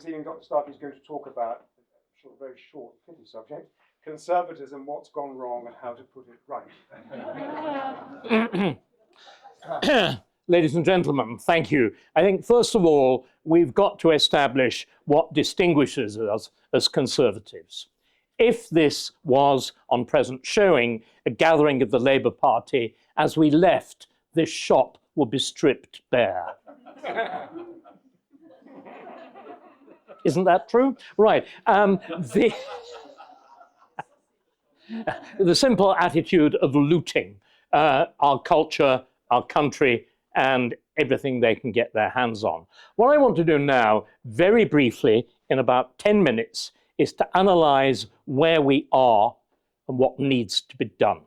this evening, Dr. Starkey is going to talk about a very short, pithy subject, conservatism, what's gone wrong and how to put it right. Ladies and gentlemen, thank you. I think, first of all, we've got to establish what distinguishes us as conservatives. If this was, on present showing, a gathering of the Labour Party, as we left, this shop would be stripped bare. Isn't that true? Right. The simple attitude of looting our culture, our country, and everything they can get their hands on. What I want to do now, very briefly, in about 10 minutes, is to analyze where we are and what needs to be done.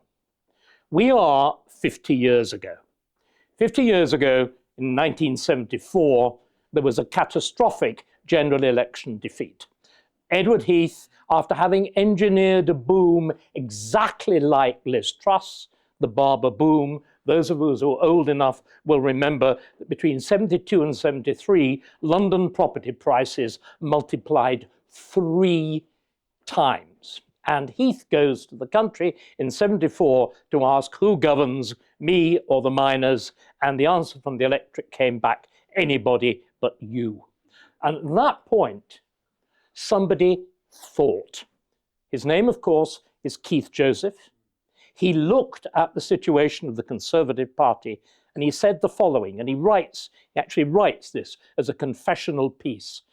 We are 50 years ago. 50 years ago, in 1974, there was a catastrophic general election defeat. Edward Heath, after having engineered a boom exactly like Liz Truss, the Barber boom, those of us who are old enough will remember that between 72 and 73, London property prices multiplied 3 times. And Heath goes to the country in 74 to ask who governs, me or the miners, and the answer from the electorate came back, anybody but you. And at that point, somebody thought. His name, of course, is Keith Joseph. He looked at the situation of the Conservative Party and he said the following, and he actually writes this as a confessional piece.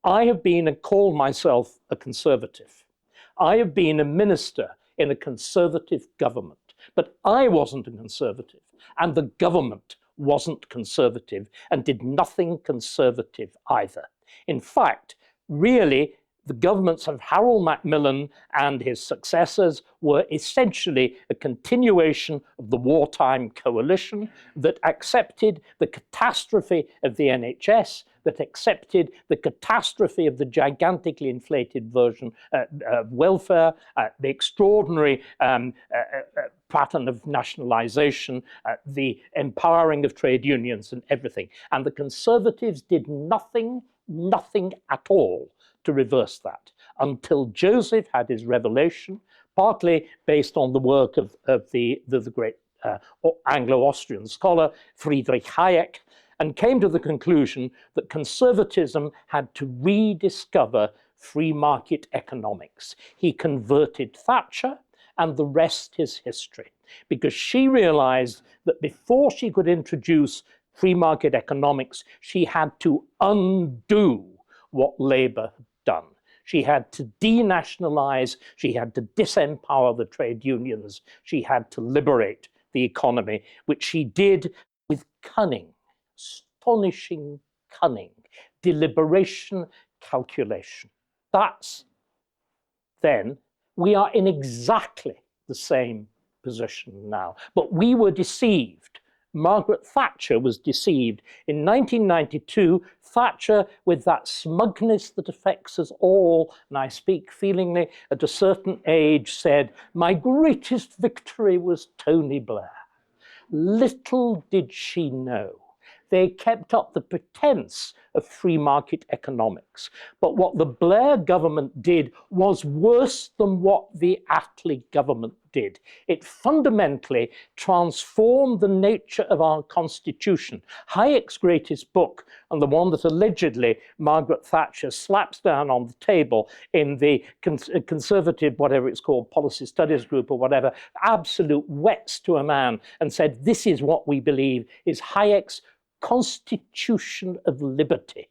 I have been and call myself a conservative. I have been a minister in a conservative government, but I wasn't a conservative, and the government wasn't conservative and did nothing conservative either. In fact, really, the governments of Harold Macmillan and his successors were essentially a continuation of the wartime coalition that accepted the catastrophe of the NHS, that accepted the catastrophe of the gigantically inflated version of welfare, the extraordinary pattern of nationalisation, the empowering of trade unions and everything. And the Conservatives did nothing at all to reverse that until Joseph had his revelation, partly based on the work of the great Anglo-Austrian scholar Friedrich Hayek, and came to the conclusion that conservatism had to rediscover free market economics. He converted Thatcher, and the rest is history, because she realized that before she could introduce free market economics, she had to undo what Labour had done. She had to denationalize, she had to disempower the trade unions, she had to liberate the economy, which she did with cunning, astonishing cunning, deliberation, calculation. That's then, we are in exactly the same position now, but we were deceived. Margaret Thatcher was deceived. In 1992, Thatcher, with that smugness that affects us all, and I speak feelingly, at a certain age said, my greatest victory was Tony Blair. Little did she know. They kept up the pretense of free market economics. But what the Blair government did was worse than what the Attlee government did. It fundamentally transformed the nature of our constitution. Hayek's greatest book, and the one that allegedly Margaret Thatcher slaps down on the table in the conservative, whatever it's called, policy studies group or whatever, absolute wets to a man and said, this is what we believe is Hayek's Constitution of Liberty,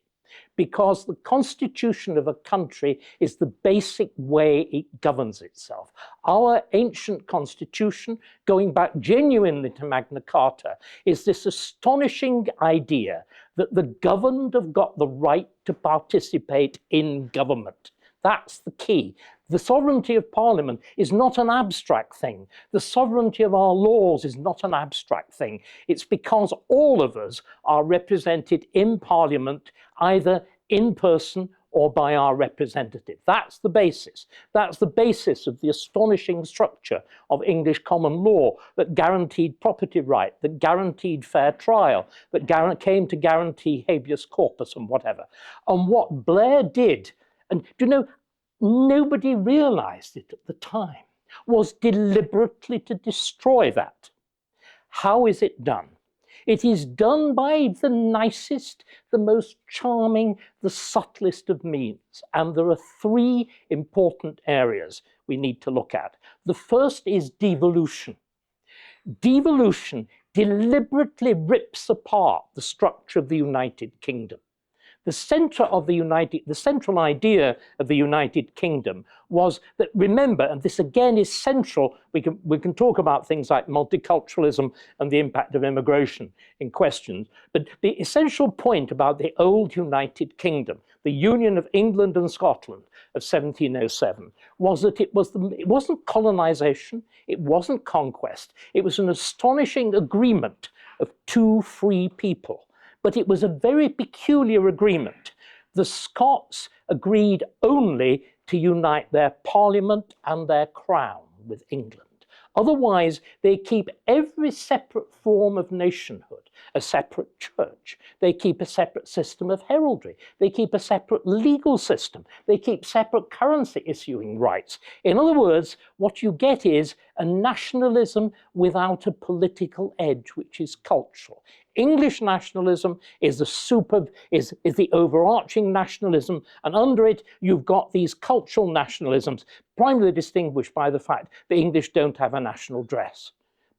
because the constitution of a country is the basic way it governs itself. Our ancient constitution, going back genuinely to Magna Carta, is this astonishing idea that the governed have got the right to participate in government. That's the key. The sovereignty of Parliament is not an abstract thing. The sovereignty of our laws is not an abstract thing. It's because all of us are represented in Parliament either in person or by our representative. That's the basis. That's the basis of the astonishing structure of English common law that guaranteed property right, that guaranteed fair trial, that came to guarantee habeas corpus and whatever. And what Blair did, and do you know, nobody realized it at the time, was deliberately to destroy that. How is it done? It is done by the nicest, the most charming, the subtlest of means. And there are three important areas we need to look at. The first is devolution. Devolution deliberately rips apart the structure of the United Kingdom. The central idea of the United Kingdom was that, remember, and this again is central, we can talk about things like multiculturalism and the impact of immigration in questions, but the essential point about the old United Kingdom, the Union of England and Scotland of 1707, was that it wasn't colonization, it wasn't conquest, it was an astonishing agreement of two free people. But it was a very peculiar agreement. The Scots agreed only to unite their parliament and their crown with England. Otherwise, they keep every separate form of nationhood, a separate church. They keep a separate system of heraldry. They keep a separate legal system. They keep separate currency issuing rights. In other words, what you get is a nationalism without a political edge, which is cultural. English nationalism is the overarching nationalism, and under it you've got these cultural nationalisms, primarily distinguished by the fact the English don't have a national dress.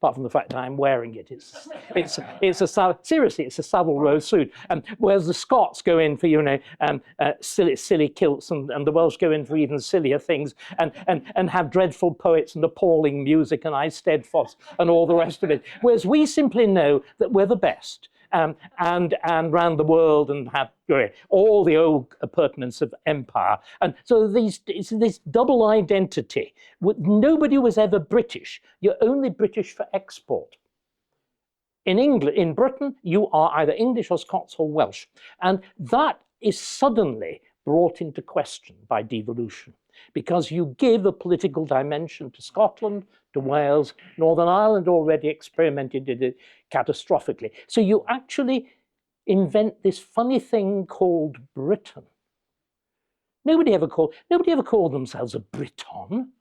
Apart from the fact that I'm wearing it, seriously, it's a Savile Row suit. Whereas the Scots go in for silly kilts, and the Welsh go in for even sillier things, and have dreadful poets and appalling music and I steadfast and all the rest of it. Whereas we simply know that we're the best. And round the world and have all the old appurtenance of empire. And so it's this double identity. Nobody was ever British. You're only British for export. In Britain, you are either English or Scots or Welsh. And that is suddenly brought into question by devolution, because you give a political dimension to Scotland, to Wales. Northern Ireland already experimented it catastrophically. So you actually invent this funny thing called Britain. Nobody ever called themselves a Briton.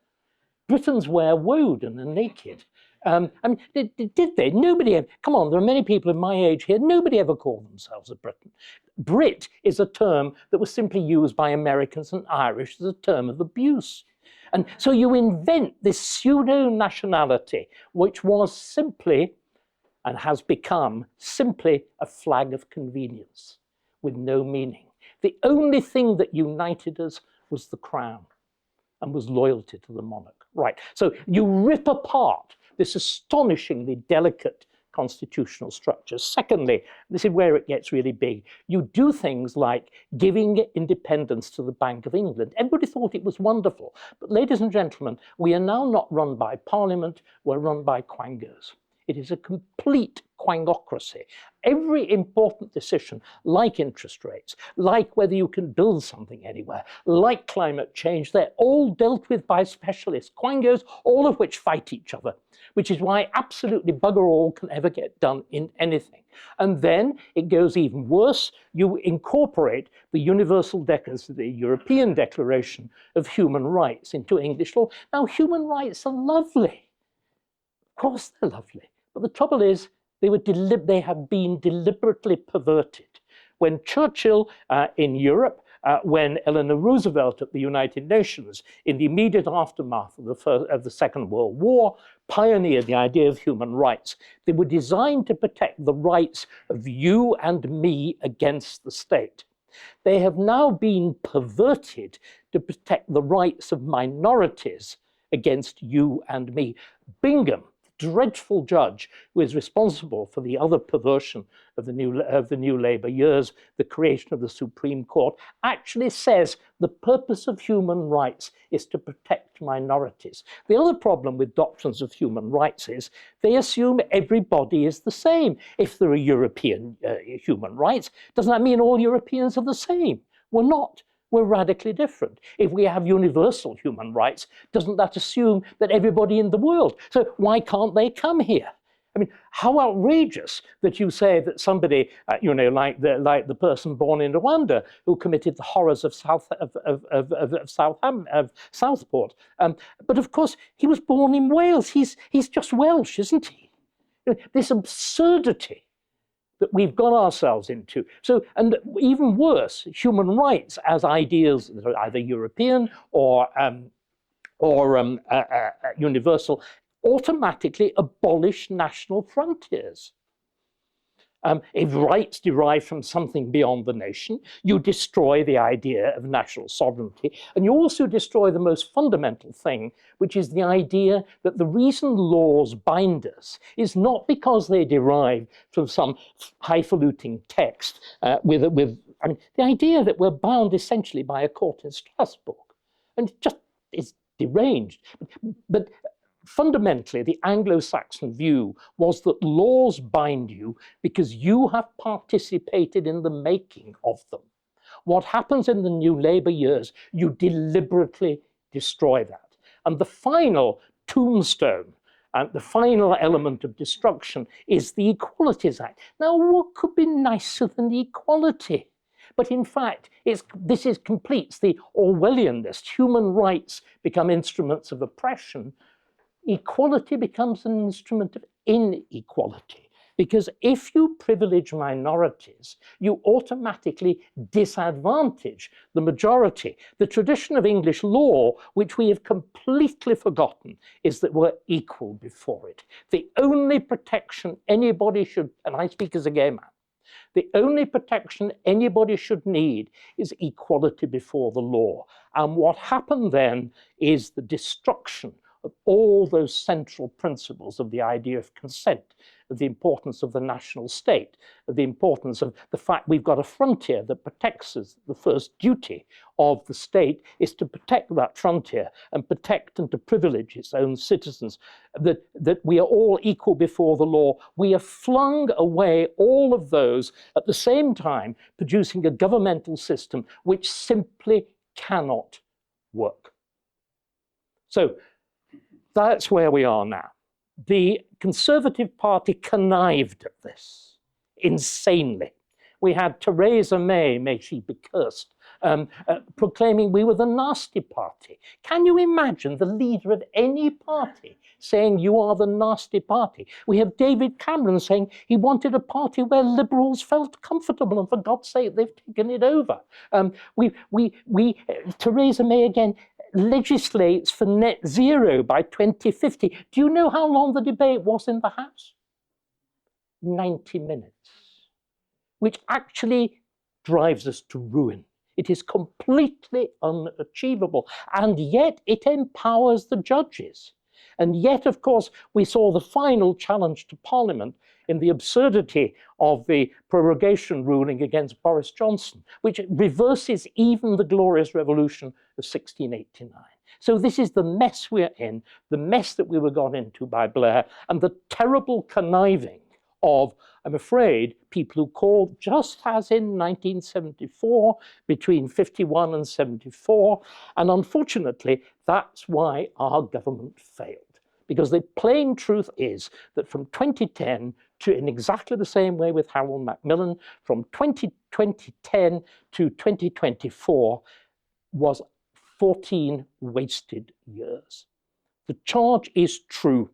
Britons wear woad and are naked. Did they? Nobody. Come on, there are many people of my age here. Nobody ever called themselves a Briton. Brit is a term that was simply used by Americans and Irish as a term of abuse. And so you invent this pseudo-nationality, which was simply, and has become simply, a flag of convenience with no meaning. The only thing that united us was the crown and was loyalty to the monarch. Right, so you rip apart this astonishingly delicate constitutional structure. Secondly, this is where it gets really big, you do things like giving independence to the Bank of England. Everybody thought it was wonderful. But ladies and gentlemen, we are now not run by Parliament, we're run by quangos. It is a complete quangocracy. Every important decision, like interest rates, like whether you can build something anywhere, like climate change, they're all dealt with by specialist quangos, all of which fight each other, which is why absolutely bugger all can ever get done in anything. And then it goes even worse. You incorporate the the European Declaration of Human Rights into English law. Now, human rights are lovely. Of course they're lovely. But the trouble is, they have been deliberately perverted. When Churchill in Europe, when Eleanor Roosevelt at the United Nations, in the immediate aftermath of the Second World War, pioneered the idea of human rights, they were designed to protect the rights of you and me against the state. They have now been perverted to protect the rights of minorities against you and me. Bingham, dreadful judge who is responsible for the other perversion of the new Labour years, the creation of the Supreme Court, actually says the purpose of human rights is to protect minorities. The other problem with doctrines of human rights is they assume everybody is the same. If there are European human rights, doesn't that mean all Europeans are the same? We're not. We're radically different. If we have universal human rights, doesn't that assume that everybody in the world? So why can't they come here? I mean, how outrageous that you say that somebody, like the person born in Rwanda who committed the horrors of Southport. But of course, he was born in Wales. He's just Welsh, isn't he? This absurdity that we've got ourselves into. So, and even worse, human rights as ideals that are either European or universal automatically abolish national frontiers. If rights derive from something beyond the nation, you destroy the idea of national sovereignty, and you also destroy the most fundamental thing, which is the idea that the reason laws bind us is not because they derive from some highfalutin text the idea that we're bound essentially by a court in Strasbourg, and it just is deranged. But fundamentally, the Anglo-Saxon view was that laws bind you because you have participated in the making of them. What happens in the New Labour years, you deliberately destroy that. And the final tombstone, and the final element of destruction is the Equalities Act. Now, what could be nicer than equality? But in fact, this completes the Orwellianness. Human rights become instruments of oppression. Equality becomes an instrument of inequality, because if you privilege minorities, you automatically disadvantage the majority. The tradition of English law, which we have completely forgotten, is that we're equal before it. The only protection anybody should, and I speak as a gay man, the only protection anybody should need is equality before the law. And what happened then is the destruction of all those central principles of the idea of consent, of the importance of the national state, of the importance of the fact we've got a frontier that protects us. The first duty of the state is to protect that frontier and protect and to privilege its own citizens, that we are all equal before the law. We have flung away all of those at the same time, producing a governmental system which simply cannot work. So, that's where we are now. The Conservative Party connived at this insanely. We had Theresa May she be cursed, proclaiming we were the nasty party. Can you imagine the leader of any party saying you are the nasty party? We have David Cameron saying he wanted a party where liberals felt comfortable, and for God's sake, they've taken it over. Theresa May again legislates for net zero by 2050. Do you know how long the debate was in the House? 90 minutes, which actually drives us to ruin. It is completely unachievable, and yet it empowers the judges. And yet, of course, we saw the final challenge to Parliament in the absurdity of the prorogation ruling against Boris Johnson, which reverses even the glorious revolution of 1689. So this is the mess we're in, the mess that we were got into by Blair, and the terrible conniving of, I'm afraid, people who called, just as in 1974, between 51 and 74, and unfortunately, that's why our government failed. Because the plain truth is that from 2010 to, in exactly the same way with Harold Macmillan, from 2010 to 2024 was 14 wasted years. The charge is true.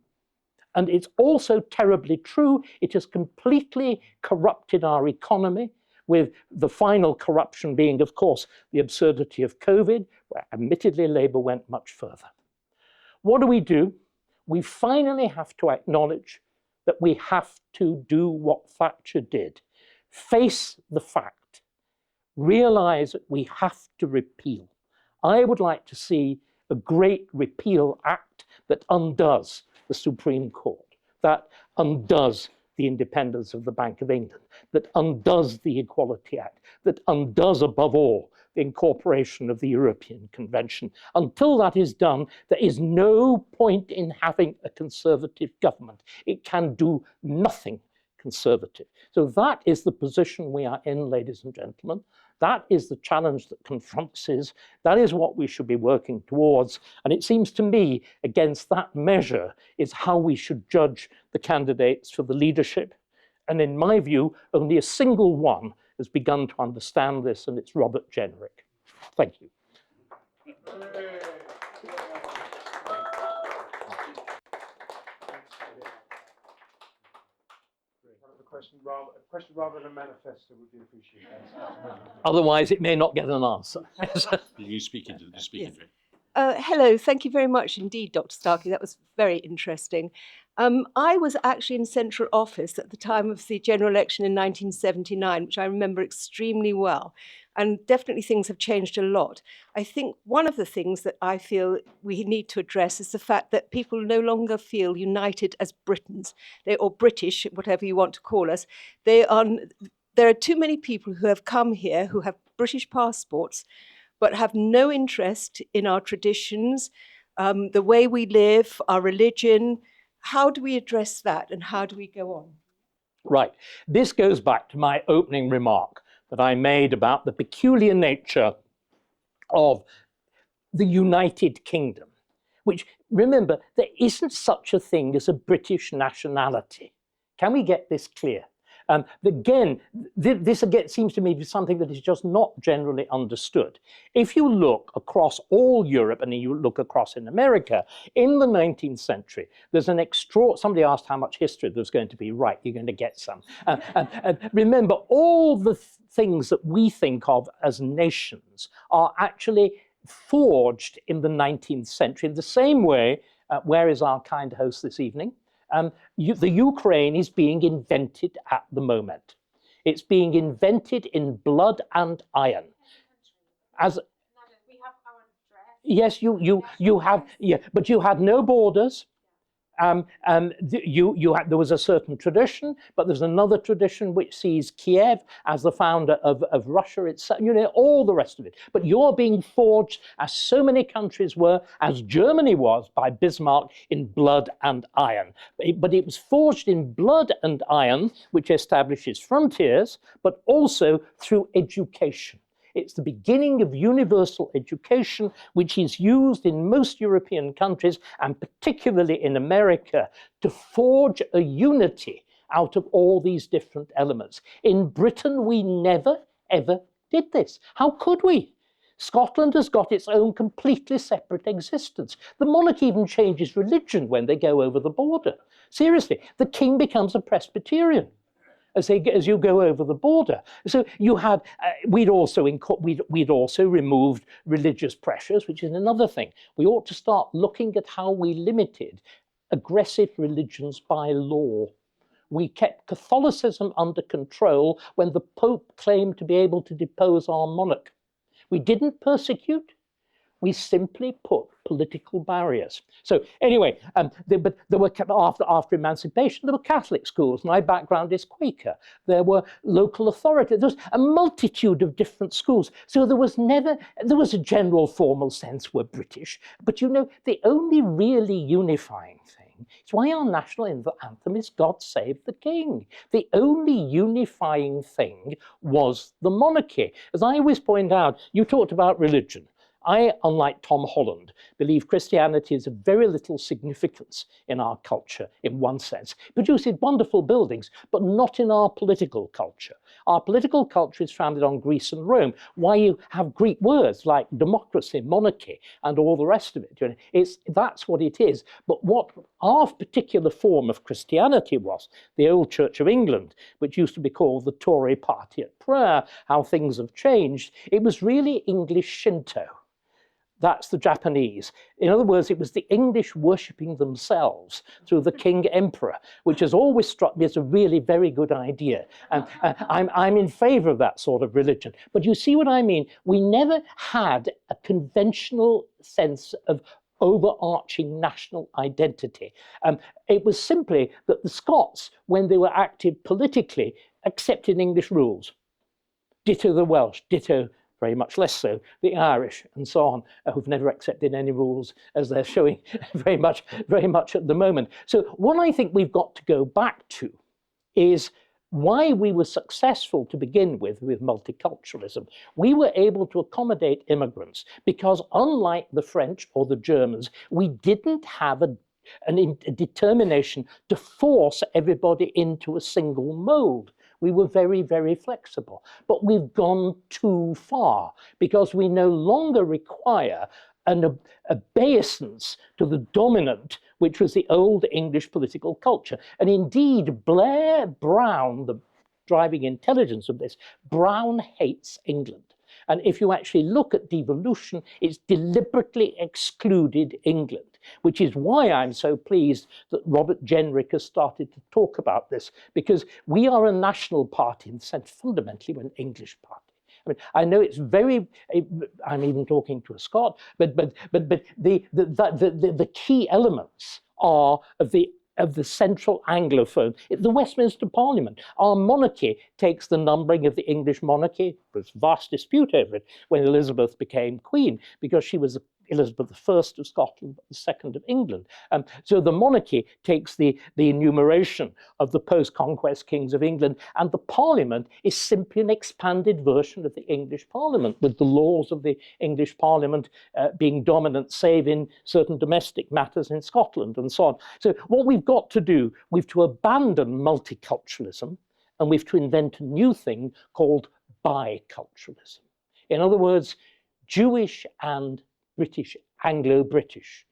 And it's also terribly true. It has completely corrupted our economy, with the final corruption being, of course, the absurdity of COVID, where admittedly Labour went much further. What do? We finally have to acknowledge that we have to do what Thatcher did. Face the fact. Realize that we have to repeal. I would like to see a great repeal act that undoes the Supreme Court, that undoes the independence of the Bank of England, that undoes the Equality Act, that undoes, above all, the incorporation of the European Convention. Until that is done, there is no point in having a Conservative government. It can do nothing conservative. So that is the position we are in, ladies and gentlemen. That is the challenge that confronts us. That is what we should be working towards. And it seems to me, against that measure, is how we should judge the candidates for the leadership. And in my view, only a single one has begun to understand this, and it's Robert Jenrick. Thank you. A question rather than a manifesto would be appreciated. Otherwise, it may not get an answer. You speak into the speaker. Yes. Hello, thank you very much indeed, Dr. Starkey. That was very interesting. I was actually in central office at the time of the general election in 1979, which I remember extremely well. And definitely things have changed a lot. I think one of the things that I feel we need to address is the fact that people no longer feel united as Britons, or British, whatever you want to call us. There are too many people who have come here who have British passports, but have no interest in our traditions, the way we live, our religion. How do we address that, and how do we go on? Right. This goes back to my opening remark that I made about the peculiar nature of the United Kingdom, which, remember, there isn't such a thing as a British nationality. Can we get this clear? Again, this again seems to me to be something that is just not generally understood. If you look across all Europe and you look across in America, in the 19th century, there's an somebody asked how much history there's going to be. Right, you're going to get some. Remember, all the things that we think of as nations are actually forged in the 19th century in the same way. Where is our kind host this evening? The Ukraine is being invented at the moment. It's being invented in blood and iron. As we have our address. yes, you have, yeah, but you had no borders. There was a certain tradition, but there's another tradition which sees Kiev as the founder of Russia itself, all the rest of it. But you're being forged, as so many countries were, as Germany was by Bismarck, in blood and iron. But it was forged in blood and iron, which establishes frontiers, but also through education. It's the beginning of universal education, which is used in most European countries, and particularly in America, to forge a unity out of all these different elements. In Britain, we never, ever did this. How could we? Scotland has got its own completely separate existence. The monarch even changes religion when they go over the border. Seriously, the king becomes a Presbyterian as you go over the border. So you had, we'd also removed religious pressures, which is another thing. We ought to start looking at how we limited aggressive religions by law. We kept Catholicism under control when the Pope claimed to be able to depose our monarch. We didn't persecute. We simply put political barriers. So anyway, but there were, after emancipation, there were Catholic schools. My background is Quaker. There were local authorities. There was a multitude of different schools. So there was a general formal sense we're British. But the only really unifying thing is why our national anthem is God Save the King. The only unifying thing was the monarchy. As I always point out, you talked about religion. I, unlike Tom Holland, believe Christianity has very little significance in our culture, in one sense. It produces wonderful buildings, but not in our political culture. Our political culture is founded on Greece and Rome. Why you have Greek words like democracy, monarchy, and all the rest of it. That's what it is. But what our particular form of Christianity was, the old Church of England, which used to be called the Tory Party at Prayer, how things have changed, it was really English Shinto. That's the Japanese. In other words, it was the English worshipping themselves through the King Emperor, which has always struck me as a really very good idea. And I'm in favor of that sort of religion. But you see what I mean? We never had a conventional sense of overarching national identity. It was simply that the Scots, when they were active politically, accepted English rules. Ditto the Welsh, ditto, very much less so, the Irish and so on, who've never accepted any rules, as they're showing very much at the moment. So what I think we've got to go back to is why we were successful to begin with multiculturalism. We were able to accommodate immigrants because, unlike the French or the Germans, we didn't have a determination to force everybody into a single mold. We were very, very flexible. But we've gone too far because we no longer require an obeisance to the dominant, which was the old English political culture. And indeed, Blair Brown, the driving intelligence of this, Brown hates England. And if you actually look at devolution, it's deliberately excluded England, which is why I'm so pleased that Robert Jenrick has started to talk about this, because we are a national party in the sense fundamentally we're an English party. I mean, I know it's very, I'm even talking to a Scot, but the key elements are of the central Anglophone, the Westminster Parliament. Our monarchy takes the numbering of the English monarchy. There was vast dispute over it when Elizabeth became queen, because she was Elizabeth I of Scotland, but the second of England. So the monarchy takes the enumeration of the post-conquest kings of England, and the Parliament is simply an expanded version of the English Parliament, with the laws of the English Parliament being dominant, save in certain domestic matters in Scotland and so on. So what we've got to do, we've to abandon multiculturalism, and we've to invent a new thing called biculturalism. In other words, Jewish and British, Anglo-British,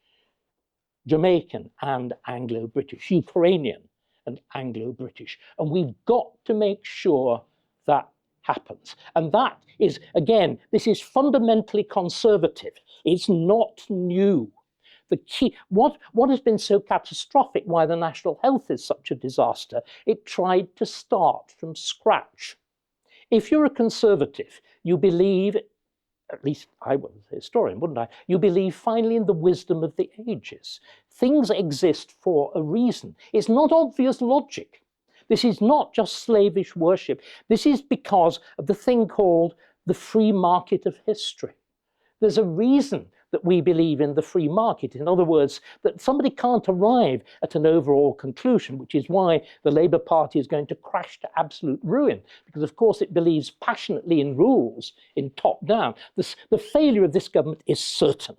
Jamaican and Anglo-British, Ukrainian and Anglo-British. And we've got to make sure that happens. And that is, again, this is fundamentally conservative. It's not new. The key, what has been so catastrophic, why the national health is such a disaster, it tried to start from scratch. If you're a conservative, you believe, at least I was a historian, wouldn't I? You believe finally in the wisdom of the ages. Things exist for a reason. It's not obvious logic. This is not just slavish worship. This is because of the thing called the free market of history. There's a reason that we believe in the free market. In other words, that somebody can't arrive at an overall conclusion, which is why the Labour Party is going to crash to absolute ruin, because of course it believes passionately in rules, in top-down. The failure of this government is certain.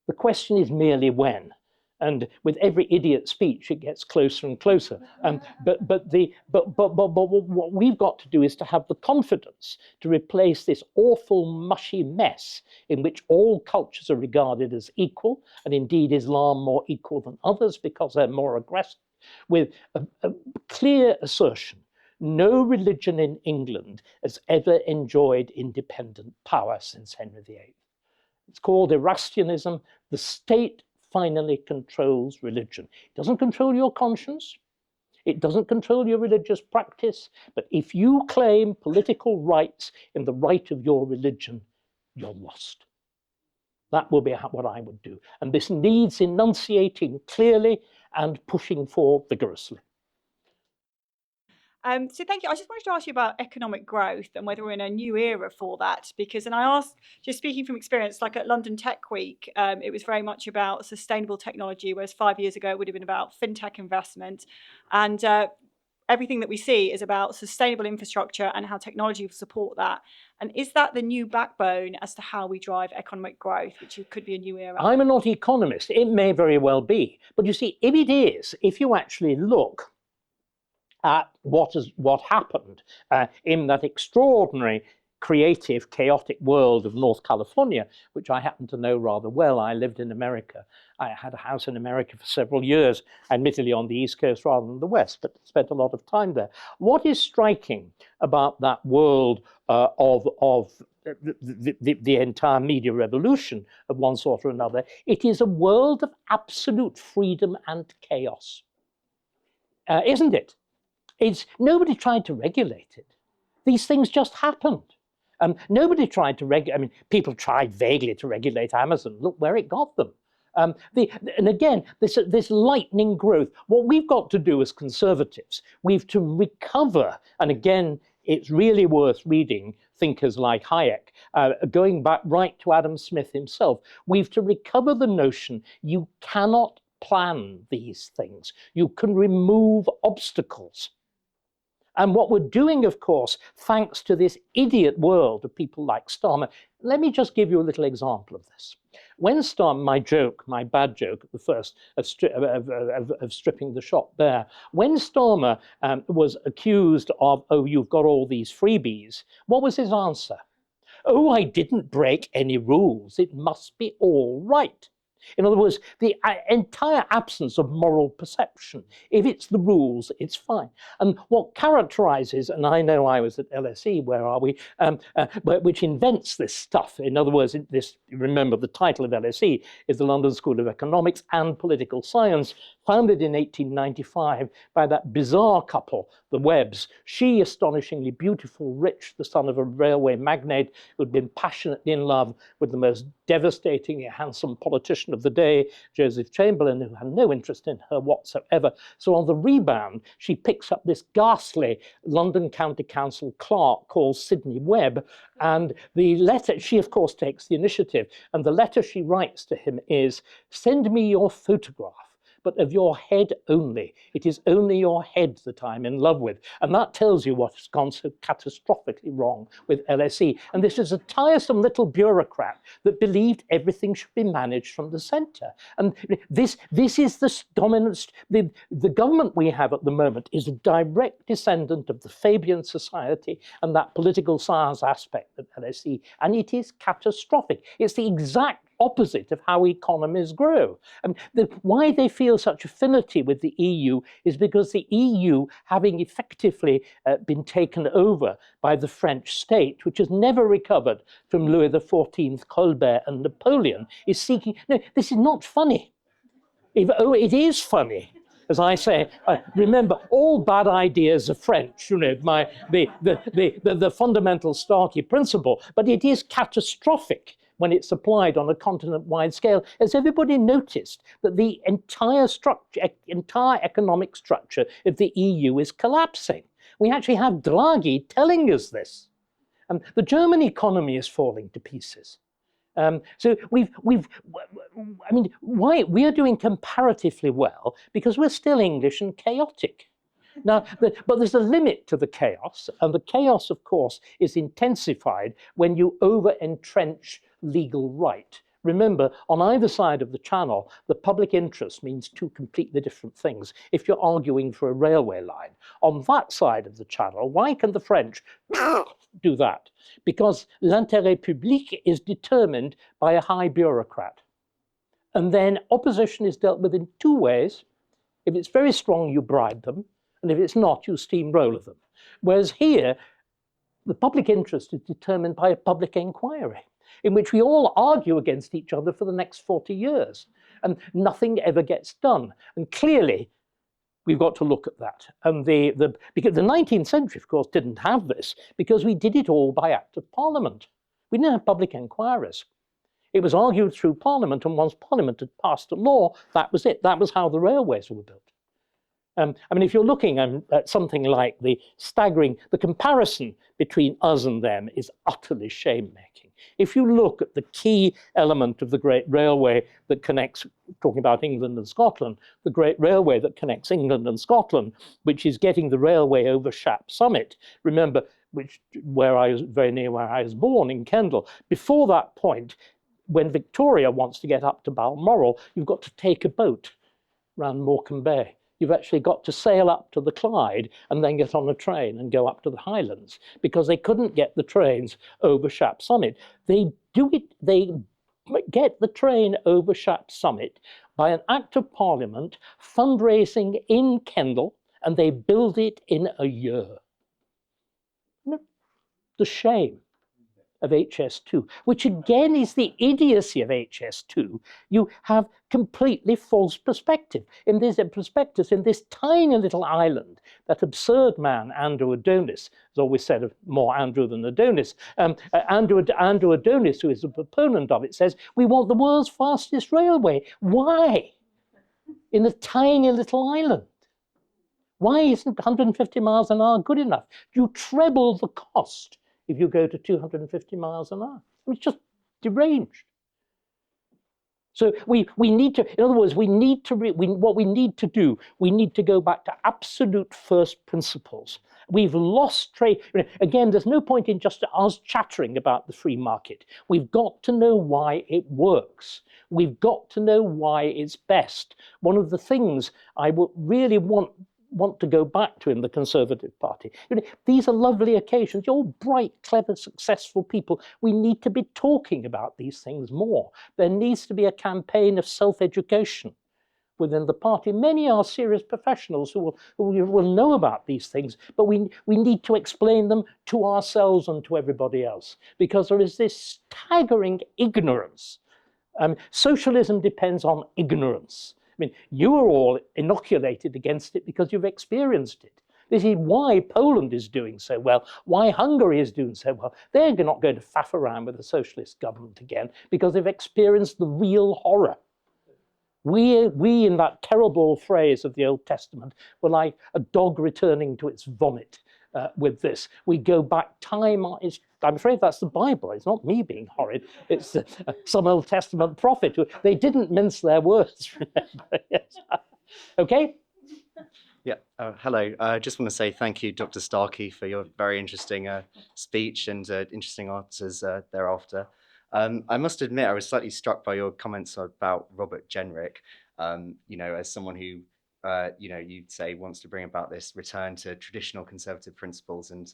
The question is merely when. And with every idiot speech, it gets closer and closer. But what we've got to do is to have the confidence to replace this awful, mushy mess in which all cultures are regarded as equal, and indeed Islam more equal than others because they're more aggressive, with a clear assertion. No religion in England has ever enjoyed independent power since Henry VIII. It's called Erastianism. The state finally controls religion. It doesn't control your conscience. It doesn't control your religious practice. But if you claim political rights in the right of your religion, you're lost. That will be what I would do. And this needs enunciating clearly and pushing for vigorously. So thank you. I just wanted to ask you about economic growth and whether we're in a new era for that. And I asked, just speaking from experience, like at London Tech Week, it was very much about sustainable technology, whereas 5 years ago it would have been about fintech investment. And everything that we see is about sustainable infrastructure and how technology will support that. And is that the new backbone as to how we drive economic growth, which could be a new era? I'm not an economist. It may very well be. But you see, if it is, if you actually look at what happened in that extraordinary, creative, chaotic world of North California, which I happen to know rather well. I lived in America. I had a house in America for several years, admittedly on the East Coast rather than the West, but spent a lot of time there. What is striking about that world of the entire media revolution of one sort or another, it is a world of absolute freedom and chaos. Isn't it? Nobody tried to regulate it. These things just happened. Nobody tried to regulate. I mean, people tried vaguely to regulate Amazon. Look where it got them. And again, this lightning growth. What we've got to do as conservatives, we've to recover. And again, it's really worth reading thinkers like Hayek, going back right to Adam Smith himself. We've to recover the notion you cannot plan these things. You can remove obstacles. And what we're doing, of course, thanks to this idiot world of people like Starmer. Let me just give you a little example of this. When Starmer, my bad joke at the first of stripping the shop bare, when Starmer was accused of, oh, you've got all these freebies, what was his answer? Oh, I didn't break any rules. It must be all right. In other words, the entire absence of moral perception. If it's the rules, it's fine. And what characterizes, and I know I was at LSE, where are we, which invents this stuff. In other words, remember the title of LSE is the London School of Economics and Political Science, founded in 1895 by that bizarre couple, the Webbs. She, astonishingly beautiful, rich, the son of a railway magnate who'd been passionately in love with the most devastatingly handsome politician of the day, Joseph Chamberlain, who had no interest in her whatsoever. So on the rebound, she picks up this ghastly London County Council clerk called Sidney Webb, and the letter, she of course takes the initiative, and the letter she writes to him is, send me your photograph, but of your head only. It is only your head that I'm in love with. And that tells you what's gone so catastrophically wrong with LSE. And this is a tiresome little bureaucrat that believed everything should be managed from the centre. And this is the dominant, the government we have at the moment is a direct descendant of the Fabian Society and that political science aspect of LSE. And it is catastrophic. It's the exact opposite of how economies grow. Why they feel such affinity with the EU is because the EU, having effectively been taken over by the French state, which has never recovered from Louis XIV, Colbert and Napoleon, is seeking, no, this is not funny. It is funny. As I say, remember, all bad ideas are French, you know, the fundamental Starkey principle, but it is catastrophic when it's applied on a continent-wide scale. Has everybody noticed that the entire economic structure of the EU is collapsing? We actually have Draghi telling us this. The German economy is falling to pieces. So why we are doing comparatively well because we're still English and chaotic. Now, but there's a limit to the chaos, and the chaos, of course, is intensified when you over-entrench legal right. Remember, on either side of the channel, the public interest means two completely different things if you're arguing for a railway line. On that side of the channel, why can the French do that? Because l'intérêt public is determined by a high bureaucrat. And then opposition is dealt with in two ways. If it's very strong, you bribe them. And if it's not, you steamroller them. Whereas here, the public interest is determined by a public inquiry, in which we all argue against each other for the next 40 years, and nothing ever gets done. And clearly, we've got to look at that. And because the 19th century, of course, didn't have this, because we did it all by act of Parliament. We didn't have public inquiries. It was argued through Parliament, and once Parliament had passed a law, that was it. That was how the railways were built. If you're looking at something like the comparison between us and them is utterly shame-making. If you look at the key element of the Great Railway that connects, talking about England and Scotland, the Great Railway that connects England and Scotland, which is getting the railway over Shap Summit, remember, very near where I was born, in Kendal. Before that point, when Victoria wants to get up to Balmoral, you've got to take a boat round Morecambe Bay. You've actually got to sail up to the Clyde and then get on a train and go up to the Highlands because they couldn't get the trains over Shap Summit. They get the train over Shap Summit by an act of Parliament, fundraising in Kendal, and they build it in a year. The shame of HS2, which again is the idiocy of HS2. You have completely false perspective. In this tiny little island, that absurd man, Andrew Adonis, has always said of more Andrew than Adonis. Andrew Adonis, who is a proponent of it, says, we want the world's fastest railway. Why? In a tiny little island. Why isn't 150 miles an hour good enough? You treble the cost if you go to 250 miles an hour. It's just deranged. So we need to, in other words, we need to, what we need to do, we need to go back to absolute first principles. We've lost trade. Again, there's no point in just us chattering about the free market. We've got to know why it works. We've got to know why it's best. One of the things I would really want to go back to in the Conservative Party. These are lovely occasions. You're all bright, clever, successful people. We need to be talking about these things more. There needs to be a campaign of self-education within the party. Many are serious professionals who will know about these things, but we need to explain them to ourselves and to everybody else, because there is this staggering ignorance. Socialism depends on ignorance. I mean, you are all inoculated against it because you've experienced it. This is why Poland is doing so well, why Hungary is doing so well. They're not going to faff around with a socialist government again because they've experienced the real horror. We, in that terrible phrase of the Old Testament, were like a dog returning to its vomit with this. We go back time. I'm afraid that's the Bible. It's not me being horrid. It's some Old Testament prophet. They didn't mince their words, remember. Yes. Okay? Yeah, hello. I just want to say thank you, Dr. Starkey, for your very interesting speech and interesting answers thereafter. I must admit, I was slightly struck by your comments about Robert Jenrick, as someone who, you'd say wants to bring about this return to traditional conservative principles and,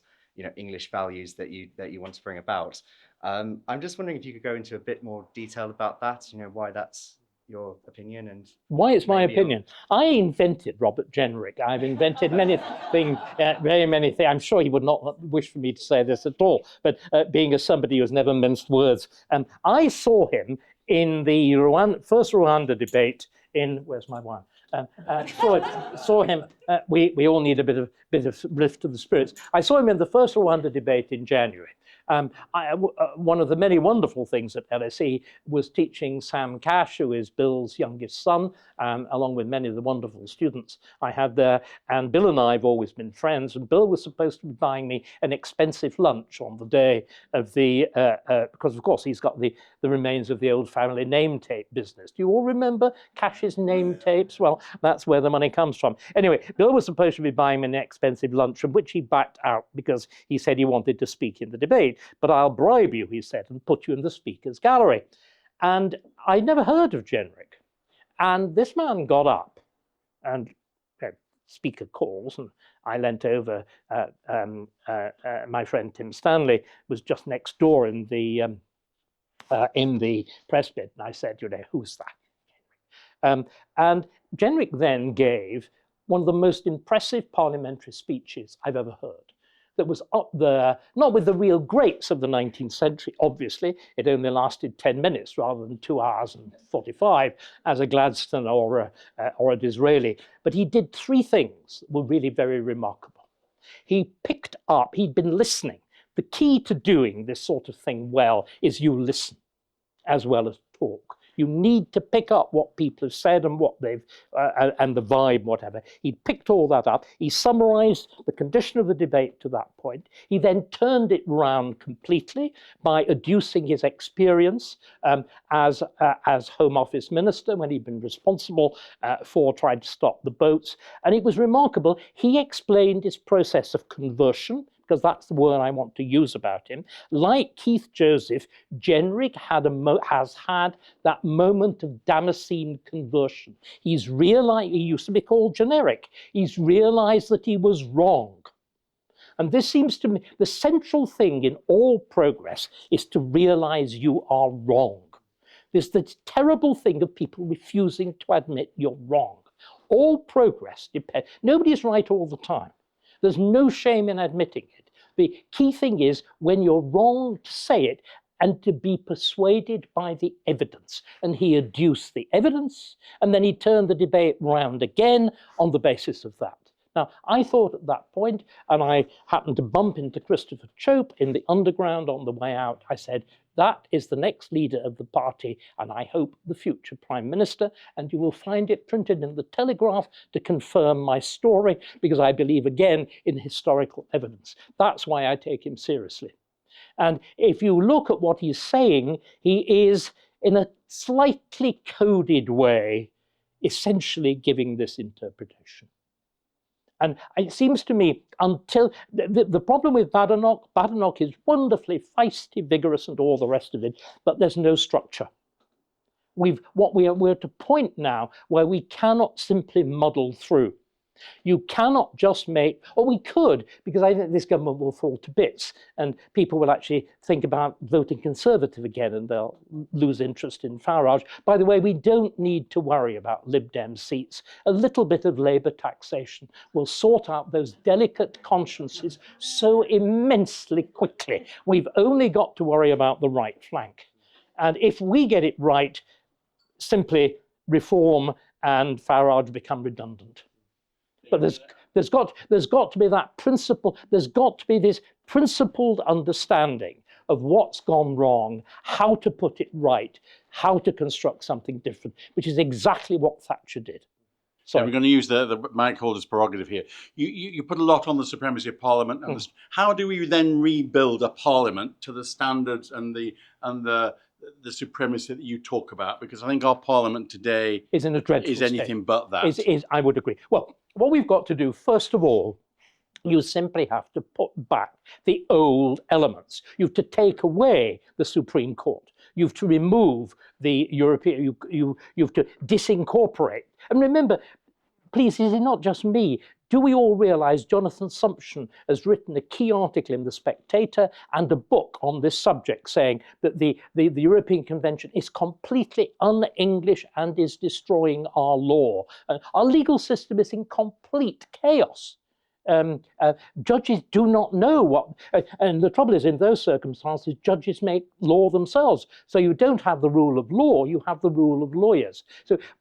English values that you want to bring about. I'm just wondering if you could go into a bit more detail about that, why that's your opinion and why it's my opinion. I invented Robert Jenrick. I've invented many things, very many things. I'm sure he would not wish for me to say this at all, but being as somebody who's never minced words, I saw him in the first Rwanda debate in, where's my wine? Saw him. We all need a bit of lift to the spirits. I saw him in the first Rwanda debate in January. One of the many wonderful things at LSE was teaching Sam Cash, who is Bill's youngest son, along with many of the wonderful students I had there. And Bill and I have always been friends. And Bill was supposed to be buying me an expensive lunch on the day of the, because of course he's got the remains of the old family name tape business. Do you all remember Cash's name tapes? Well, that's where the money comes from. Anyway, Bill was supposed to be buying me an expensive lunch, from which he backed out because he said he wanted to speak in the debate. But I'll bribe you, he said, and put you in the speaker's gallery. And I'd never heard of Jenrick. And this man got up and speaker calls, and I leant over. My friend Tim Stanley was just next door in the press pit, and I said, who's that? And Jenrick then gave one of the most impressive parliamentary speeches I've ever heard. That was up there, not with the real greats of the 19th century, obviously. It only lasted 10 minutes rather than 2 hours and 45 as a Gladstone or a Disraeli. But he did three things that were really very remarkable. He picked up, he'd been listening. The key to doing this sort of thing well is you listen as well as talk. You need to pick up what people have said and what they've, and the vibe, whatever. He picked all that up. He summarized the condition of the debate to that point. He then turned it round completely by adducing his experience as Home Office Minister when he'd been responsible for trying to stop the boats. And it was remarkable. He explained his process of conversion, because that's the word I want to use about him. Like Keith Joseph, Jenrick has had that moment of Damascene conversion. He's realized, he used to be called generic. He's realized that he was wrong. And this seems to me, the central thing in all progress is to realize you are wrong. There's the terrible thing of people refusing to admit you're wrong. All progress depends, nobody is right all the time. There's no shame in admitting it. The key thing is when you're wrong to say it and to be persuaded by the evidence. And he adduced the evidence, and then he turned the debate round again on the basis of that. Now, I thought at that point, and I happened to bump into Christopher Chope in the underground on the way out, I said, that is the next leader of the party, and I hope the future Prime Minister, and you will find it printed in the Telegraph to confirm my story, because I believe again in historical evidence. That's why I take him seriously. And if you look at what he's saying, he is in a slightly coded way, essentially giving this interpretation. And it seems to me, until the problem with Badenoch is wonderfully feisty, vigorous, and all the rest of it, but there's no structure. We're at a point now where we cannot simply muddle through. You cannot just make, or we could, because I think this government will fall to bits and people will actually think about voting Conservative again and they'll lose interest in Farage. By the way, we don't need to worry about Lib Dem seats. A little bit of Labour taxation will sort out those delicate consciences so immensely quickly. We've only got to worry about the right flank. And if we get it right, simply reform and Farage become redundant. But there's got to be that principle, there's got to be this principled understanding of what's gone wrong, how to put it right, how to construct something different, which is exactly what Thatcher did. So we're going to use the mic holder's prerogative here. You put a lot on the supremacy of Parliament. And how do we then rebuild a Parliament to the standards and the supremacy that you talk about? Because I think our Parliament today is in a dreadful is anything state. but that. I would agree. Well, what we've got to do, first of all, you simply have to put back the old elements. You have to take away the Supreme Court. You have to remove the European, you have to disincorporate. And remember, please, is it not just me? Do we all realize Jonathan Sumption has written a key article in The Spectator and a book on this subject saying that the European Convention is completely un-English and is destroying our law. Our legal system is in complete chaos. Judges do not know what, and the trouble is in those circumstances, judges make law themselves. So you don't have the rule of law, you have the rule of lawyers.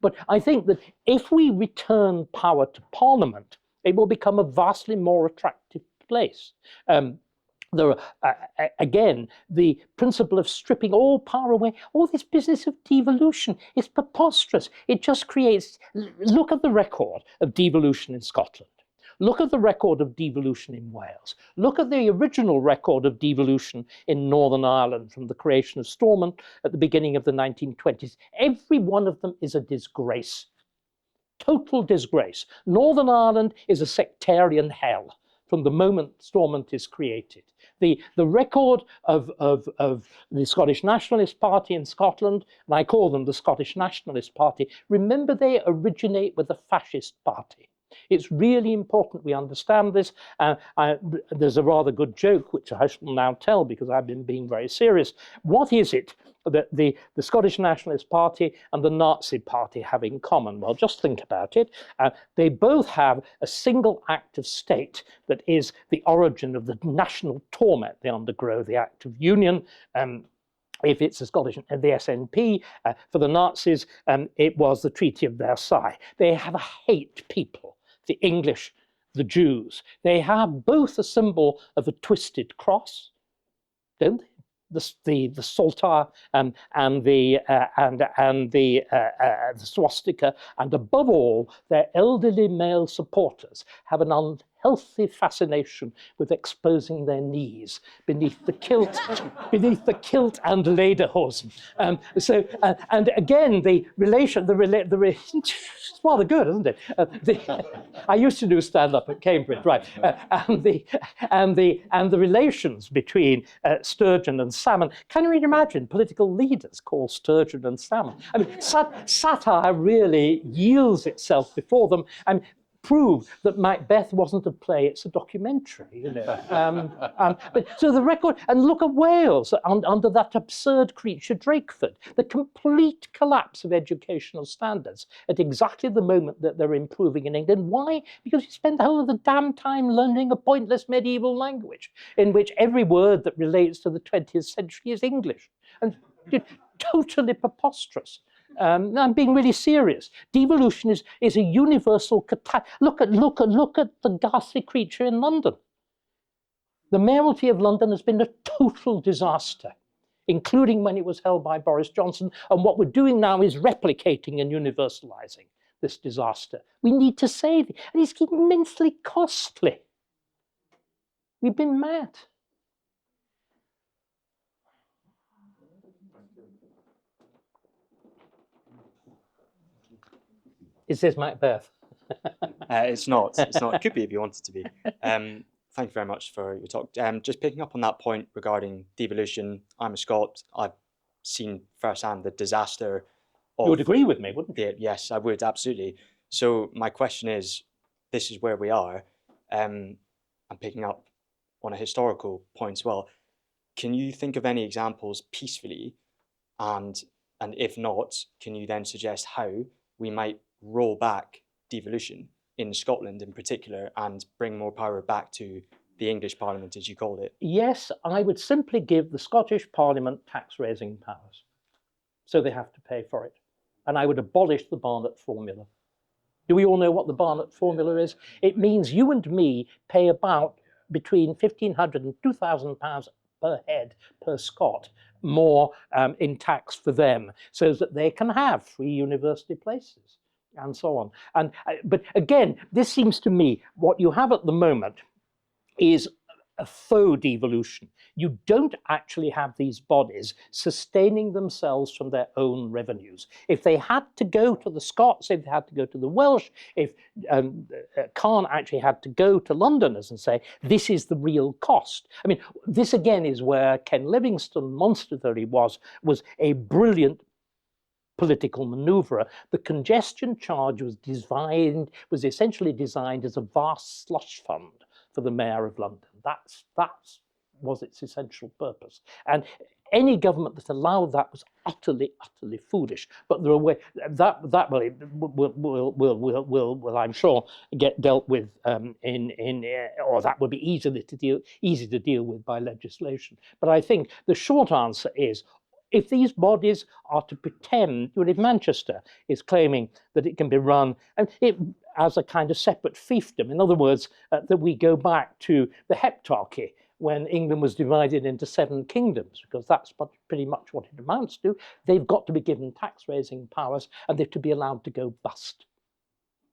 But I think that if we return power to Parliament, it will become a vastly more attractive place. There are, again, the principle of stripping all power away, all this business of devolution is preposterous. It just creates, look at the record of devolution in Scotland. Look at the record of devolution in Wales. Look at the original record of devolution in Northern Ireland from the creation of Stormont at the beginning of the 1920s. Every one of them is a disgrace. Total disgrace. Northern Ireland is a sectarian hell from the moment Stormont is created. The record of the Scottish Nationalist Party in Scotland, and I call them the Scottish Nationalist Party, remember they originate with the Fascist Party. It's really important we understand this. There's a rather good joke, which I shall now tell because I've been being very serious. What is it that the Scottish Nationalist Party and the Nazi Party have in common? Well, just think about it. They both have a single act of state that is the origin of the national torment they undergo, the Act of Union. If it's the Scottish, the SNP, for the Nazis, it was the Treaty of Versailles. They have a hate people, the English, the Jews. They have both a symbol of a twisted cross, don't they? The Saltire and the swastika, and above all, their elderly male supporters have an unhealthy fascination with exposing their knees beneath the kilt, and lederhosen. And again, the relation, it's rather good, isn't it? I used to do stand-up at Cambridge, right? And the relations between sturgeon and salmon. Can you imagine political leaders call sturgeon and salmon? I mean, satire really yields itself before them and prove that Macbeth wasn't a play, it's a documentary, you know. But so the record, and look at Wales under that absurd creature Drakeford, the complete collapse of educational standards at exactly the moment that they're improving in England. Why? Because you spend the whole of the damn time learning a pointless medieval language in which every word that relates to the 20th century is English. And totally preposterous. I'm being really serious. Devolution is a universal catastrophe. Look at the ghastly creature in London. The mayoralty of London has been a total disaster, including when it was held by Boris Johnson. And what we're doing now is replicating and universalizing this disaster. We need to save it, and it's immensely costly. We've been mad. Is this Macbeth? It's not. It's not. It could be if you want it to be. Thank you very much for your talk. Just picking up on that point regarding devolution, I'm a Scot. I've seen firsthand the disaster of... You would agree with me, wouldn't you? Yes, I would, absolutely. So my question is, this is where we are. I'm picking up on a historical point as well. Can you think of any examples peacefully? And if not, can you then suggest how we might roll back devolution in Scotland in particular and bring more power back to the English Parliament, as you called it? Yes, I would simply give the Scottish Parliament tax-raising powers, so they have to pay for it. And I would abolish the Barnett formula. Do we all know what the Barnett formula is? It means you and me pay about between £1,500 and £2,000 per head per Scot more in tax for them, so that they can have free university places and so on. But again, this seems to me what you have at the moment is a faux devolution. You don't actually have these bodies sustaining themselves from their own revenues. If they had to go to the Scots, if they had to go to the Welsh, if Khan actually had to go to Londoners and say, this is the real cost. I mean, this again is where Ken Livingstone, monster that he was a brilliant political maneuver. The congestion charge was essentially designed as a vast slush fund for the Mayor of London. That was its essential purpose. And any government that allowed that was utterly, utterly foolish. But there are ways that will I'm sure get dealt with or that would be easy to deal with by legislation. But I think the short answer is, if these bodies are to pretend, if Manchester is claiming that it can be run as a kind of separate fiefdom, in other words, that we go back to the heptarchy when England was divided into 7 kingdoms, because that's pretty much what it amounts to, they've got to be given tax-raising powers and they're to be allowed to go bust,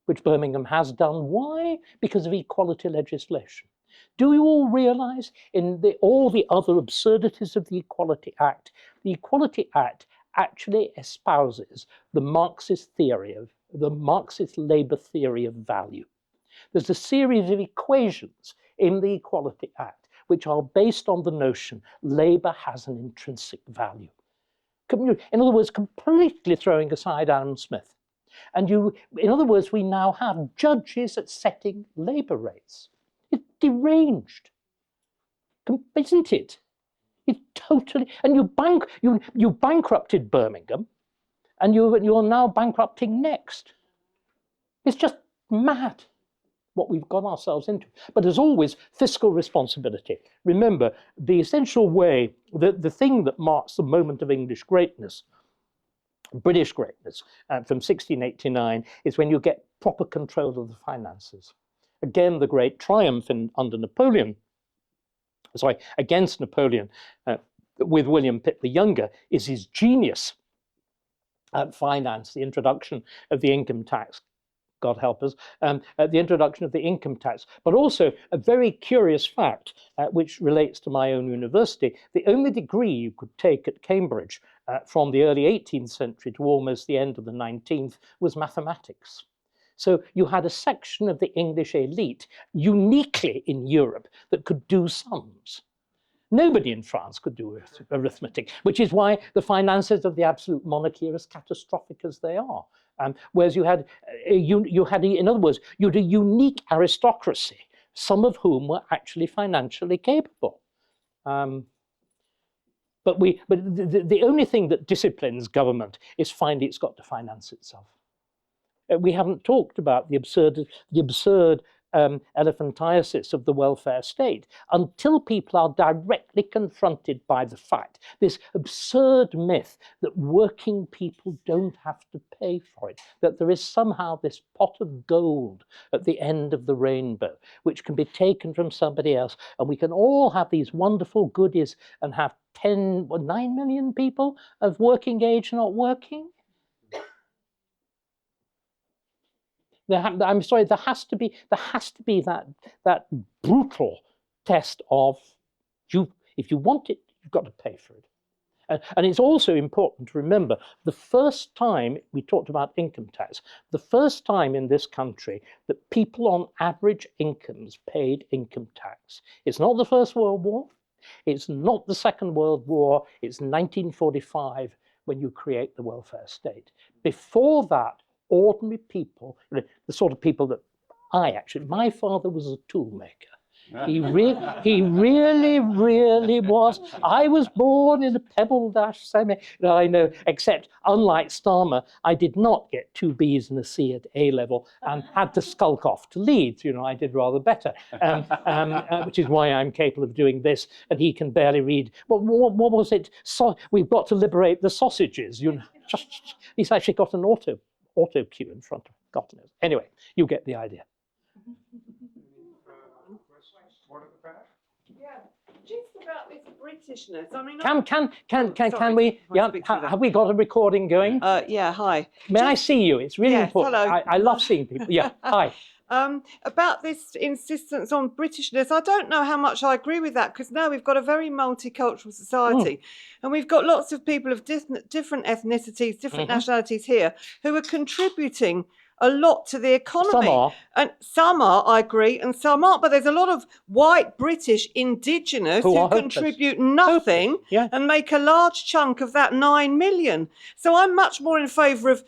which Birmingham has done. Why? Because of equality legislation. Do you all realise in all the other absurdities of the Equality Act actually espouses the Marxist labour theory of value. There's a series of equations in the Equality Act which are based on the notion labour has an intrinsic value. In other words, completely throwing aside Adam Smith. And in other words, we now have judges at setting labour rates. It's deranged, isn't it? It's totally, and you bankrupted Birmingham, and you're now bankrupting next. It's just mad what we've got ourselves into. But as always, fiscal responsibility. Remember, the essential way, the thing that marks the moment of English greatness, British greatness, from 1689, is when you get proper control of the finances. Again, the great triumph against Napoleon, with William Pitt the Younger, is his genius at finance, the introduction of the income tax, God help us, the introduction of the income tax. But also a very curious fact, which relates to my own university, the only degree you could take at Cambridge from the early 18th century to almost the end of the 19th was mathematics. So you had a section of the English elite, uniquely in Europe, that could do sums. Nobody in France could do arithmetic, which is why the finances of the absolute monarchy are as catastrophic as they are. Whereas you had, in other words, you had a unique aristocracy, some of whom were actually financially capable. But the only thing that disciplines government is finally it's got to finance itself. We haven't talked about the absurd elephantiasis of the welfare state until people are directly confronted by the fact, this absurd myth that working people don't have to pay for it, that there is somehow this pot of gold at the end of the rainbow, which can be taken from somebody else, and we can all have these wonderful goodies and have 9 million people of working age not working. I'm sorry, there has to be that brutal test of if you want it, you've got to pay for it. And it's also important to remember the first time we talked about income tax, the first time in this country that people on average incomes paid income tax. It's not the First World War. It's not the Second World War. It's 1945 when you create the welfare state. Before that, ordinary people, the sort of people that my father was a tool maker. He really was. I was born in a Pebble Dash semi. No, I know, except unlike Starmer, I did not get 2 Bs and a C at A level and had to skulk off to Leeds. I did rather better, which is why I'm capable of doing this, and he can barely read. What was it? We've got to liberate the sausages. He's actually got an auto cue in front of God knows. Anyway, you get the idea. One at the back. Yeah, just about this Britishness. I mean, Can we? Yeah, have we got a recording going? yeah. Hi. May I see you? It's really Yes, important. hello. I love seeing people. Yeah. Hi. About this insistence on Britishness, I don't know how much I agree with that, because now we've got a very multicultural society, and we've got lots of people of different ethnicities, different nationalities here, who are contributing a lot to the economy. Some are. And some are, I agree, and some aren't. But there's a lot of white British indigenous who contribute nothing and make a large chunk of that 9 million. So I'm much more in favour of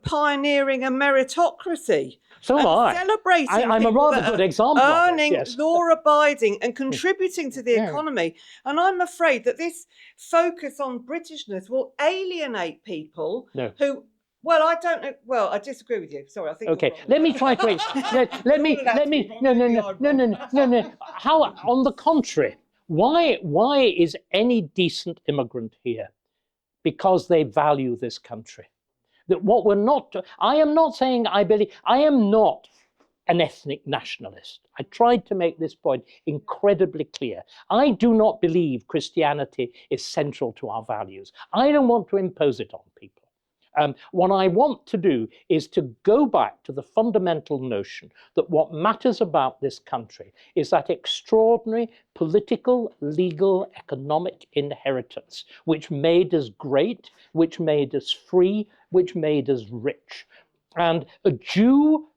pioneering a meritocracy. So am I. Celebrating I'm a rather good example earning, of this, yes. law-abiding and contributing to the economy. And I'm afraid that this focus on Britishness will alienate people who... Well, I don't know. Well, I disagree with you. Sorry, I think. Okay, let me try to explain. let me. No. How? On the contrary, why is any decent immigrant here? Because they value this country. That what we're not. I am not saying I believe. I am not an ethnic nationalist. I tried to make this point incredibly clear. I do not believe Christianity is central to our values. I don't want to impose it on people. What I want to do is to go back to the fundamental notion that what matters about this country is that extraordinary political, legal, economic inheritance, which made us great, which made us free, which made us rich. And a Jew,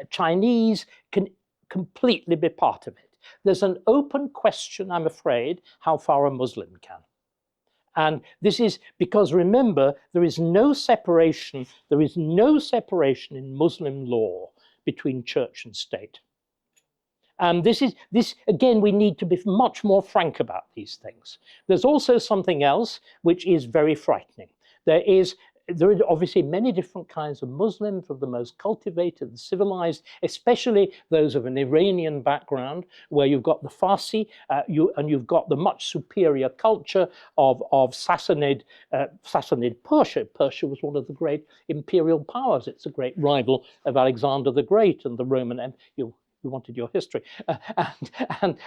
Chinese can completely be part of it. There's an open question, I'm afraid, how far a Muslim can. And this is because, remember, there is no separation in Muslim law between church and state. And this again, we need to be much more frank about these things. There's also something else which is very frightening. There are obviously many different kinds of Muslim, from the most cultivated and civilized, especially those of an Iranian background, where you've got the Farsi, and you've got the much superior culture of Sassanid Persia. Persia was one of the great imperial powers. It's a great rival of Alexander the Great and the Roman Empire. You wanted your history,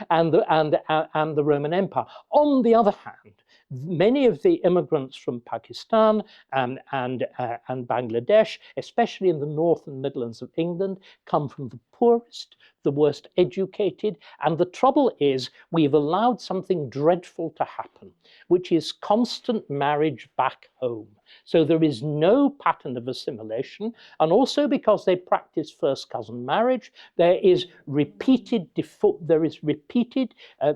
and the Roman Empire. On the other hand, many of the immigrants from Pakistan and Bangladesh, especially in the North and Midlands of England, come from the poorest, the worst educated. And the trouble is, we've allowed something dreadful to happen, which is constant marriage back home. So there is no pattern of assimilation. And also because they practice first cousin marriage, there is repeated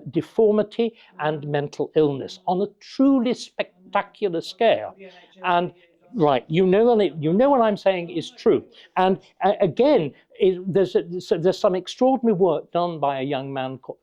deformity and mental illness on a truly spectacular scale. And right, you know what I'm saying is true. And again, there's some extraordinary work done by a young man called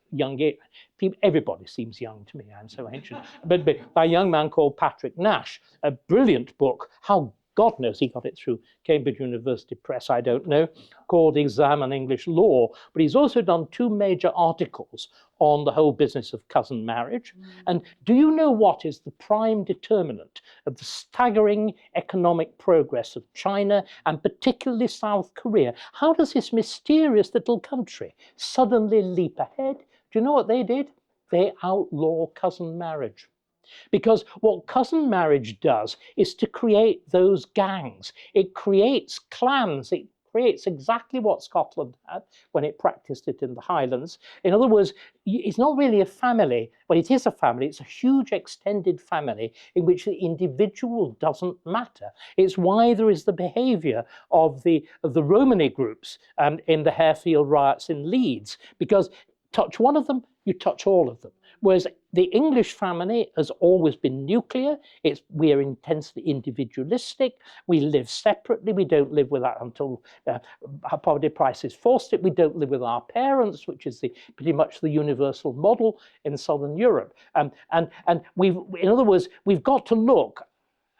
everybody seems young to me, I'm so ancient, but by a young man called Patrick Nash, a brilliant book, how God knows he got it through Cambridge University Press, I don't know, called Examine English Law. But he's also done 2 major articles on the whole business of cousin marriage. And do you know what is the prime determinant of the staggering economic progress of China and particularly South Korea? How does this mysterious little country suddenly leap ahead? Do you know what they did? They outlaw cousin marriage. Because what cousin marriage does is to create those gangs. It creates clans. It creates exactly what Scotland had when it practiced it in the Highlands. In other words, it's not really a family. Well, it is a family. It's a huge extended family in which the individual doesn't matter. It's why there is the behaviour of the Romany groups in the Harefield riots in Leeds, because touch one of them, you touch all of them. Whereas the English family has always been nuclear. We are intensely individualistic. We live separately. We don't live with that until poverty prices forced it. We don't live with our parents, which is pretty much the universal model in Southern Europe. And in other words, we've got to look.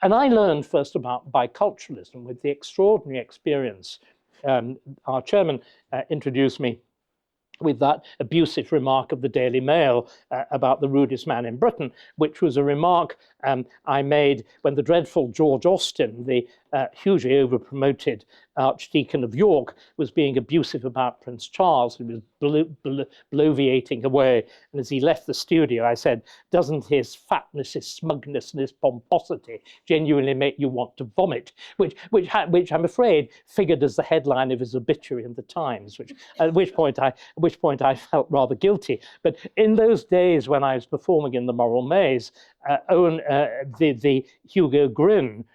And I learned first about biculturalism with the extraordinary experience. Our chairman introduced me with that abusive remark of the Daily Mail about the rudest man in Britain, which was a remark I made when the dreadful George Austen, the hugely over-promoted Archdeacon of York, was being abusive about Prince Charles, who was bloviating away. And as he left the studio, I said, doesn't his fatness, his smugness, and his pomposity genuinely make you want to vomit? Which I'm afraid figured as the headline of his obituary in the Times, at which point I felt rather guilty. But in those days when I was performing in the Moral Maze, the Hugo Gryn,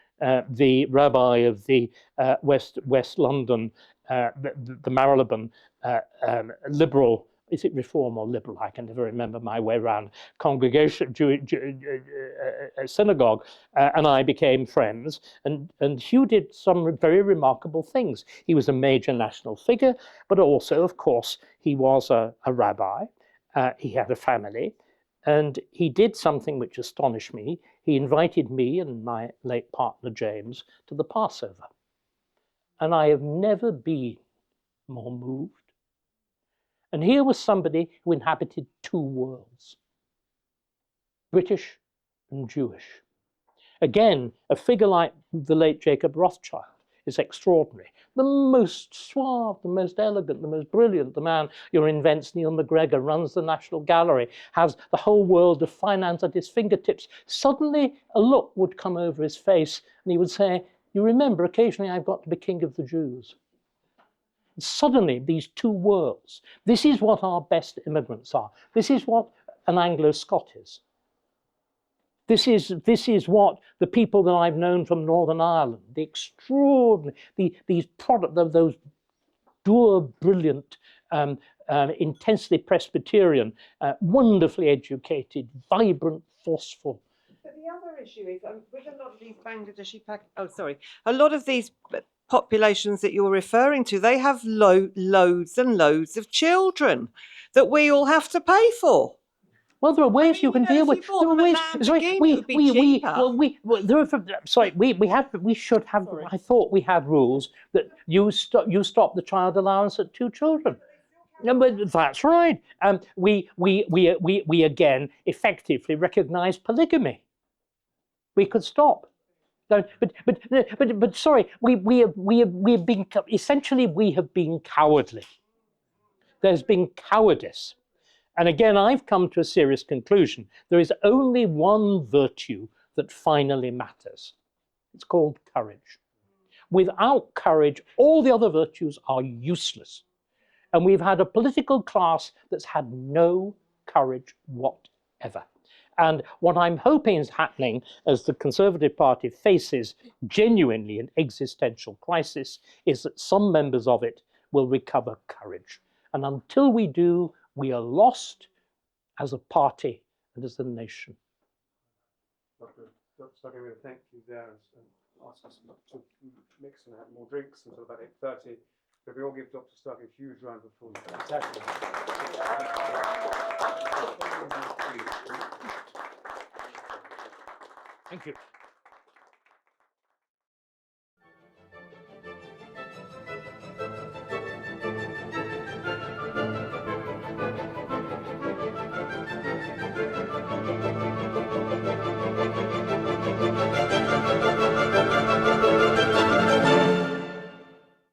the rabbi of the West London, the Marylebone liberal, is it Reform or Liberal? I can never remember my way around, congregation, synagogue, and I became friends. And Hugh did some very remarkable things. He was a major national figure, but also, of course, he was a rabbi. He had a family. And he did something which astonished me. He invited me and my late partner, James, to the Passover. And I have never been more moved. And here was somebody who inhabited two worlds, British and Jewish. Again, a figure like the late Jacob Rothschild is extraordinary. The most suave, the most elegant, the most brilliant, the man who invents Neil McGregor, runs the National Gallery, has the whole world of finance at his fingertips. Suddenly a look would come over his face and he would say, you remember, occasionally I've got to be king of the Jews. And suddenly these two worlds, this is what our best immigrants are. This is what an Anglo-Scot is. This is what the people that I've known from Northern Ireland, the extraordinary, these product of those dour, brilliant, intensely Presbyterian, wonderfully educated, vibrant, forceful. But the other issue is with a lot of these a lot of these populations that you're referring to, they have loads and loads of children that we all have to pay for. Well, there are ways you can deal with. There are ways. We should have. I thought we had rules that you stop the child allowance at 2 children. No, but that's right. We again effectively recognise polygamy. We could stop. But sorry, we have been essentially we have been cowardly. There's been cowardice. And again, I've come to a serious conclusion. There is only one virtue that finally matters. It's called courage. Without courage, all the other virtues are useless. And we've had a political class that's had no courage whatever. And what I'm hoping is happening as the Conservative Party faces genuinely an existential crisis is that some members of it will recover courage. And until we do, we are lost as a party and as a nation. Dr. Starkey, we thank you there and ask us to mix and have more drinks until about 8:30. But we all give Dr. Starkey a huge round of applause. Thank you.